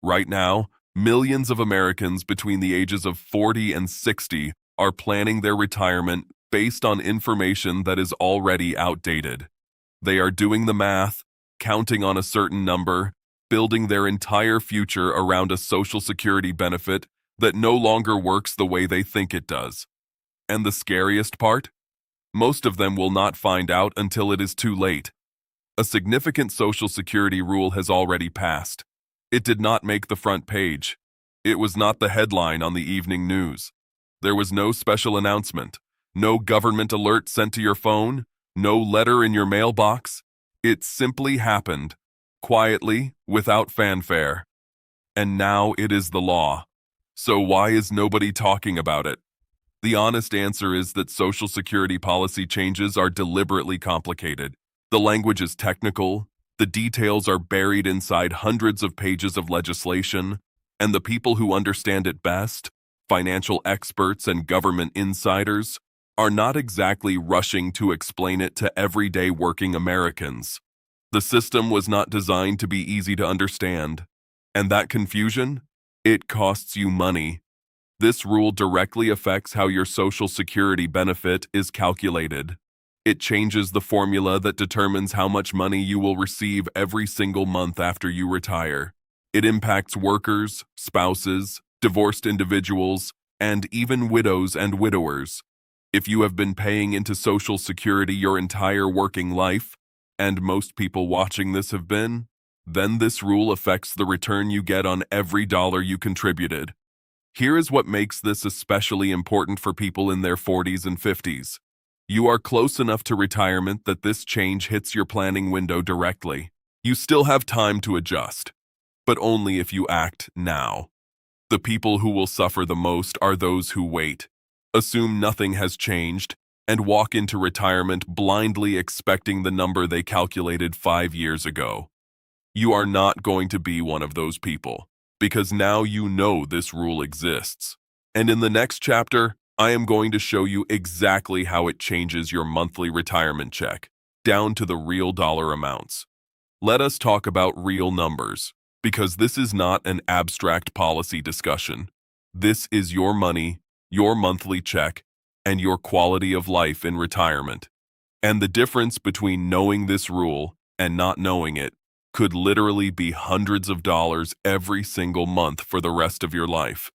Right now, millions of Americans between the ages of 40 and 60 are planning their retirement based on information that is already outdated. They are doing the math, counting on a certain number, building their entire future around a Social Security benefit that no longer works the way they think it does. And the scariest part? Most of them will not find out until it is too late. A significant Social Security rule has already passed. It did not make the front page. It was not the headline on the evening news. There was no special announcement, no government alert sent to your phone, no letter in your mailbox. It simply happened, quietly, without fanfare. And now it is the law. So why is nobody talking about it? The honest answer is that Social Security policy changes are deliberately complicated. The language is technical, the details are buried inside hundreds of pages of legislation, and the people who understand it best, financial experts and government insiders, are not exactly rushing to explain it to everyday working Americans. The system was not designed to be easy to understand, and that confusion, it costs you money. This rule directly affects how your Social Security benefit is calculated. It changes the formula that determines how much money you will receive every single month after you retire. It impacts workers, spouses, divorced individuals, and even widows and widowers. If you have been paying into Social Security your entire working life, and most people watching this have been, then this rule affects the return you get on every dollar you contributed. Here is what makes this especially important for people in their 40s and 50s. You are close enough to retirement that this change hits your planning window directly. You still have time to adjust, but only if you act now. The people who will suffer the most are those who wait, assume nothing has changed, and walk into retirement blindly expecting the number they calculated 5 years ago. You are not going to be one of those people, because now you know this rule exists. And in the next chapter, I am going to show you exactly how it changes your monthly retirement check, down to the real dollar amounts. Let us talk about real numbers, because this is not an abstract policy discussion. This is your money, your monthly check, and your quality of life in retirement. And the difference between knowing this rule and not knowing it could literally be hundreds of dollars every single month for the rest of your life.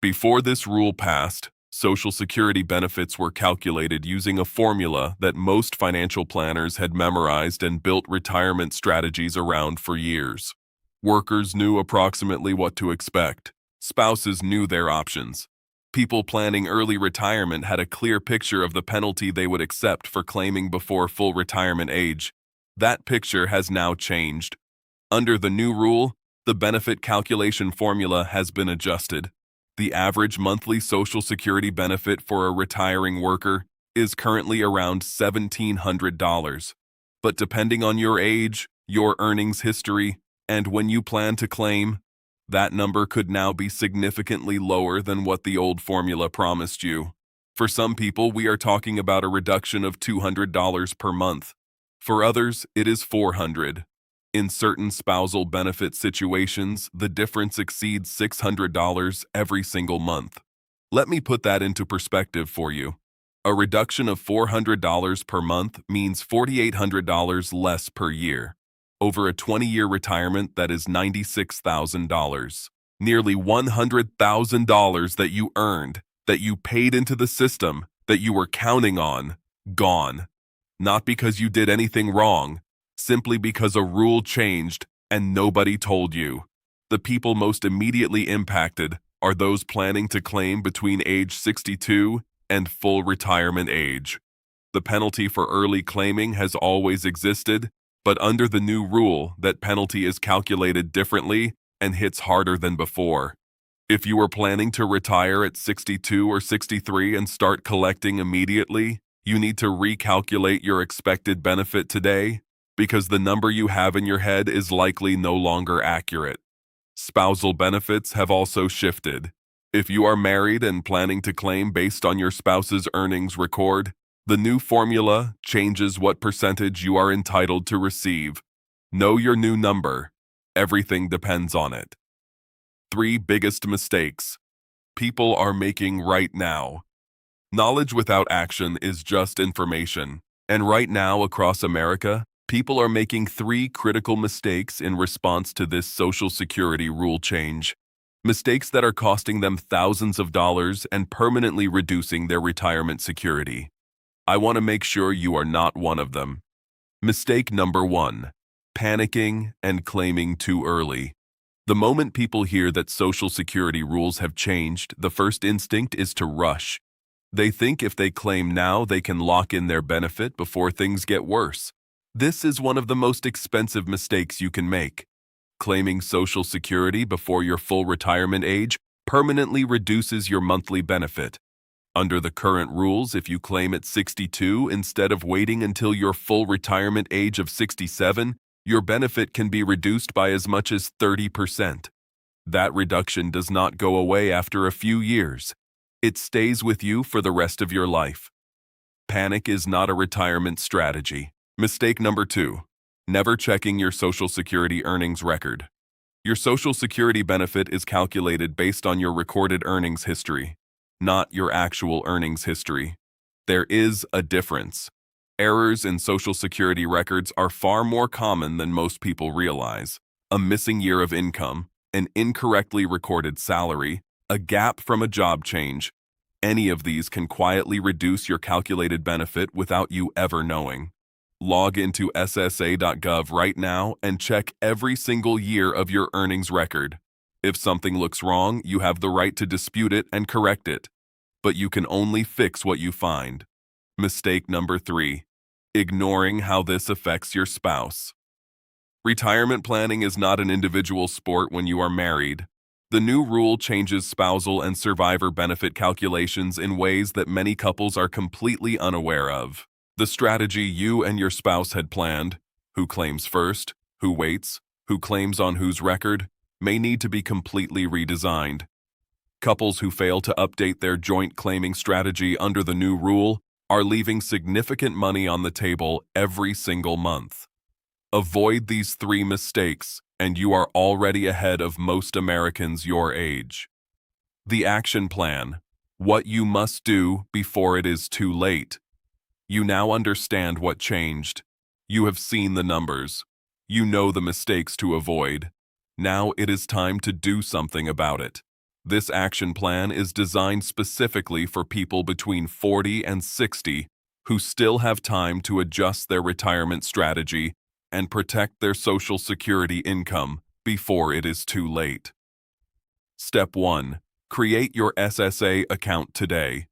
Before this rule passed, Social Security benefits were calculated using a formula that most financial planners had memorized and built retirement strategies around for years. Workers knew approximately what to expect. Spouses knew their options. People planning early retirement had a clear picture of the penalty they would accept for claiming before full retirement age. That picture has now changed. Under the new rule, the benefit calculation formula has been adjusted. The average monthly Social Security benefit for a retiring worker is currently around $1,700. But depending on your age, your earnings history, and when you plan to claim, that number could now be significantly lower than what the old formula promised you. For some people, we are talking about a reduction of $200 per month. For others, it is $400. In certain spousal benefit situations, the difference exceeds $600 every single month. Let me put that into perspective for you. A reduction of $400 per month means $4,800 less per year. Over a 20-year retirement, that is $96,000. Nearly $100,000 that you earned, that you paid into the system, that you were counting on, gone. Not because you did anything wrong, simply because a rule changed and nobody told you. The people most immediately impacted are those planning to claim between age 62 and full retirement age. The penalty for early claiming has always existed, but under the new rule, that penalty is calculated differently and hits harder than before. If you are planning to retire at 62 or 63 and start collecting immediately, you need to recalculate your expected benefit today, because the number you have in your head is likely no longer accurate. Spousal benefits have also shifted. If you are married and planning to claim based on your spouse's earnings record, the new formula changes what percentage you are entitled to receive. Know your new number. Everything depends on it. 3 biggest mistakes people are making right now. Knowledge without action is just information. And right now across America, people are making 3 critical mistakes in response to this Social Security rule change. Mistakes that are costing them thousands of dollars and permanently reducing their retirement security. I want to make sure you are not one of them. Mistake number 1. Panicking and claiming too early. The moment people hear that Social Security rules have changed, the first instinct is to rush. They think if they claim now, they can lock in their benefit before things get worse. This is one of the most expensive mistakes you can make. Claiming Social Security before your full retirement age permanently reduces your monthly benefit. Under the current rules, if you claim at 62 instead of waiting until your full retirement age of 67, your benefit can be reduced by as much as 30%. That reduction does not go away after a few years. It stays with you for the rest of your life. Panic is not a retirement strategy. Mistake number 2. Never checking your Social Security earnings record. Your Social Security benefit is calculated based on your recorded earnings history, not your actual earnings history. There is a difference. Errors in Social Security records are far more common than most people realize. A missing year of income, an incorrectly recorded salary, a gap from a job change. Any of these can quietly reduce your calculated benefit without you ever knowing. Log into ssa.gov right now and check every single year of your earnings record. If something looks wrong, you have the right to dispute it and correct it. But you can only fix what you find. Mistake number 3. Ignoring how this affects your spouse. Retirement planning is not an individual sport when you are married. The new rule changes spousal and survivor benefit calculations in ways that many couples are completely unaware of. The strategy you and your spouse had planned, who claims first, who waits, who claims on whose record, may need to be completely redesigned. Couples who fail to update their joint claiming strategy under the new rule are leaving significant money on the table every single month. Avoid these 3 mistakes, and you are already ahead of most Americans your age. The action plan. What you must do before it is too late. You now understand what changed. You have seen the numbers. You know the mistakes to avoid. Now it is time to do something about it. This action plan is designed specifically for people between 40 and 60 who still have time to adjust their retirement strategy and protect their Social Security income before it is too late. Step 1. Create your SSA account today.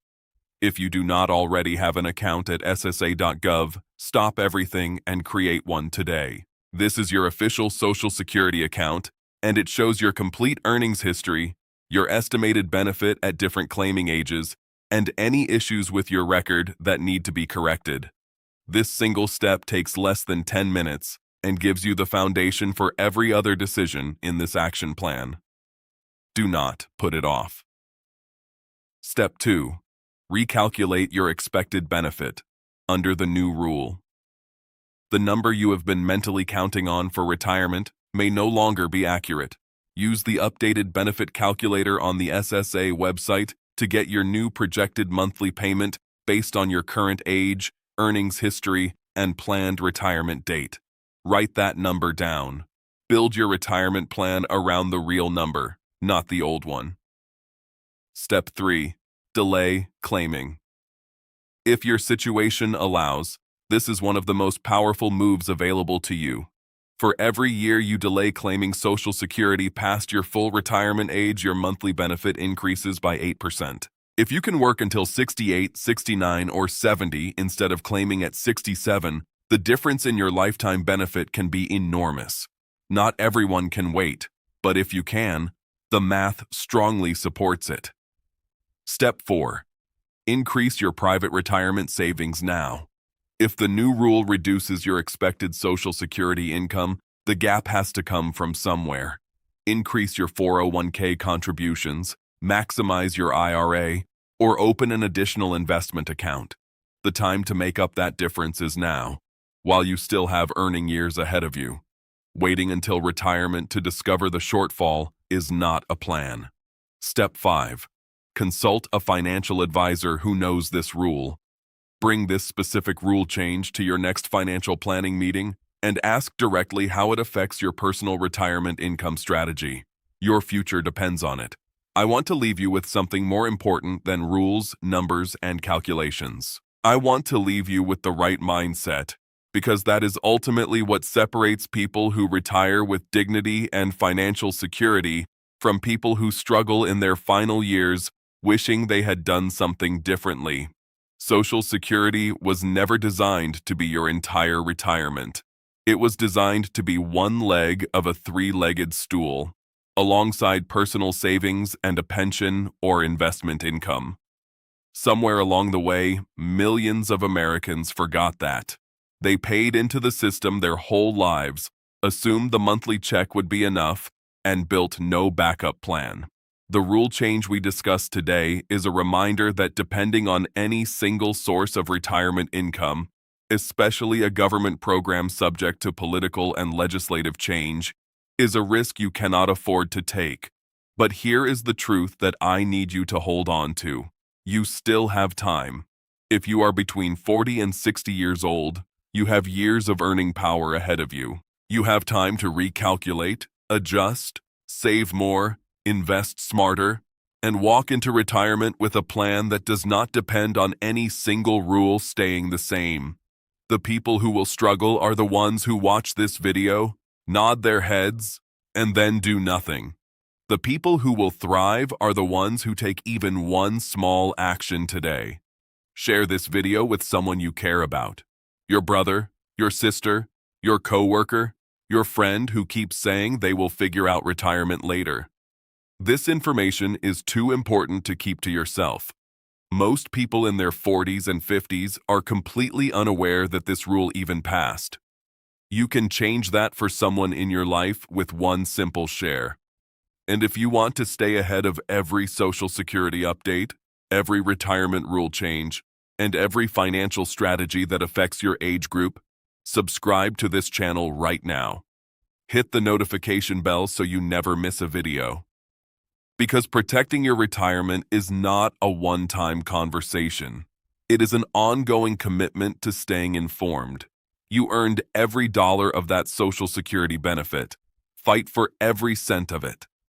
If you do not already have an account at ssa.gov, stop everything and create one today. This is your official Social Security account, and it shows your complete earnings history, your estimated benefit at different claiming ages, and any issues with your record that need to be corrected. This single step takes less than 10 minutes and gives you the foundation for every other decision in this action plan. Do not put it off. Step 2. Recalculate your expected benefit under the new rule. The number you have been mentally counting on for retirement may no longer be accurate. Use the updated benefit calculator on the SSA website to get your new projected monthly payment based on your current age, earnings history, and planned retirement date. Write that number down. Build your retirement plan around the real number, not the old one. Step 3. Delay claiming. If your situation allows, this is one of the most powerful moves available to you. For every year you delay claiming Social Security past your full retirement age, your monthly benefit increases by 8%. If you can work until 68, 69, or 70 instead of claiming at 67, the difference in your lifetime benefit can be enormous. Not everyone can wait, but if you can, the math strongly supports it. Step 4. Increase your private retirement savings now. If the new rule reduces your expected Social Security income, the gap has to come from somewhere. Increase your 401k contributions, maximize your IRA, or open an additional investment account. The time to make up that difference is now, while you still have earning years ahead of you. Waiting until retirement to discover the shortfall is not a plan. Step 5. Consult a financial advisor who knows this rule. Bring this specific rule change to your next financial planning meeting and ask directly how it affects your personal retirement income strategy. Your future depends on it. I want to leave you with something more important than rules, numbers, and calculations. I want to leave you with the right mindset, because that is ultimately what separates people who retire with dignity and financial security from people who struggle in their final years wishing they had done something differently. Social Security was never designed to be your entire retirement. It was designed to be one leg of a three-legged stool, alongside personal savings and a pension or investment income. Somewhere along the way, millions of Americans forgot that. They paid into the system their whole lives, assumed the monthly check would be enough, and built no backup plan. The rule change we discussed today is a reminder that depending on any single source of retirement income, especially a government program subject to political and legislative change, is a risk you cannot afford to take. But here is the truth that I need you to hold on to. You still have time. If you are between 40 and 60 years old, you have years of earning power ahead of you. You have time to recalculate, adjust, save more, invest smarter, and walk into retirement with a plan that does not depend on any single rule staying the same. The people who will struggle are the ones who watch this video, nod their heads, and then do nothing. The people who will thrive are the ones who take even one small action today. Share this video with someone you care about. Your brother, your sister, your coworker, your friend who keeps saying they will figure out retirement later. This information is too important to keep to yourself. Most people in their 40s and 50s are completely unaware that this rule even passed. You can change that for someone in your life with one simple share. And if you want to stay ahead of every Social Security update, every retirement rule change, and every financial strategy that affects your age group, subscribe to this channel right now. Hit the notification bell so you never miss a video. Because protecting your retirement is not a one-time conversation. It is an ongoing commitment to staying informed. You earned every dollar of that Social Security benefit. Fight for every cent of it.